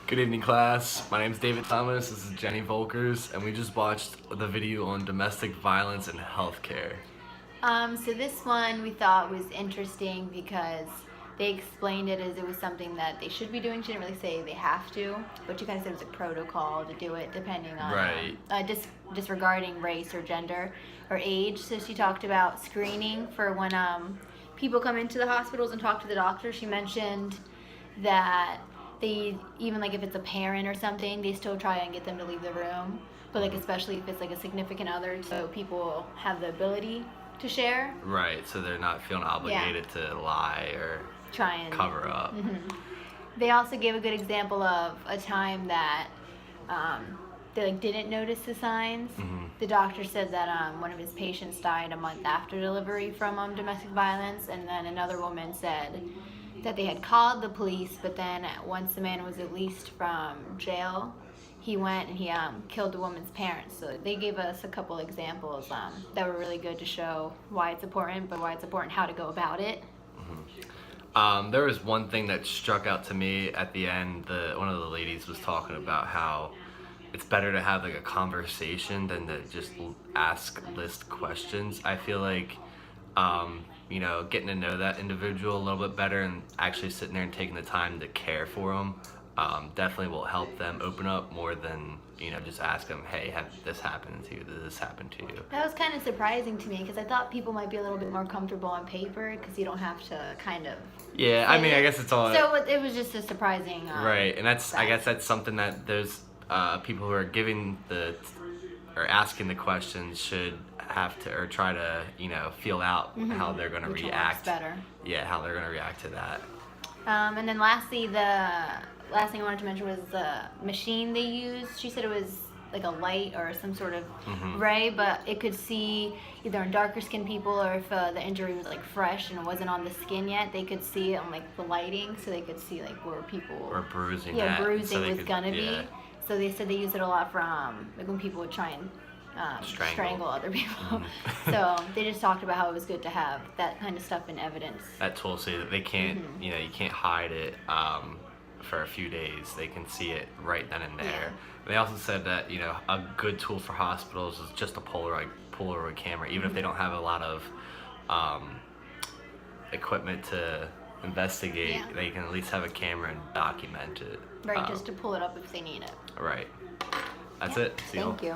Good evening, class. My name is David Thomas. This is Jenny Volkers, and we just watched the video on domestic violence in healthcare. So this one we thought was interesting because they explained it as it was something that they should be doing. She didn't really say they have to, but she kind of said it was a protocol to do it depending on disregarding race or gender or age. So she talked about screening for when people come into the hospitals and talk to the doctor. She mentioned that they, even like if it's a parent or something, they still try and get them to leave the room, but like especially if it's like a significant other, so people have the ability to share. Right, so they're not feeling obligated to lie or try and cover up. They also gave a good example of a time that they like didn't notice the signs. The doctor said that one of his patients died a month after delivery from domestic violence, and then another woman said that they had called the police, but then once the man was released from jail, he went and he killed the woman's parents. So they gave us a couple examples that were really good to show why it's important, but why it's important how to go about it. There was one thing that struck out to me at the end. One of the ladies was talking about how it's better to have like a conversation than to just list questions. I feel like getting to know that individual a little bit better and actually sitting there and taking the time to care for them definitely will help them open up more than just ask them, hey, have this happened to you? Did this happen to you? That was kind of surprising to me because I thought people might be a little bit more comfortable on paper because you don't have to kind of. Yeah, I mean, I guess it's all. So it was just a surprising. Right, and I guess that's something that those people who are giving or asking the questions should have to or try to feel out how they're going to react. Better. Yeah, how they're going to react to that. And then lastly, the last thing I wanted to mention was the machine they used. She said it was like a light or some sort of ray, but it could see either in darker skinned people or if the injury was like fresh and it wasn't on the skin yet, they could see it on like the lighting, so they could see like where people or bruising. Yeah, bruising so was gonna be. So they said they use it a lot from like when people would try and strangle other people. So they just talked about how it was good to have that kind of stuff in evidence. That tool, so that they can't, you can't hide it for a few days. They can see it right then and there. Yeah. They also said that a good tool for hospitals is just a Polaroid camera, even if they don't have a lot of equipment to investigate. Yeah. They can at least have a camera and document it. Right, just to pull it up if they need it. Right. That's it. See you. Thank you.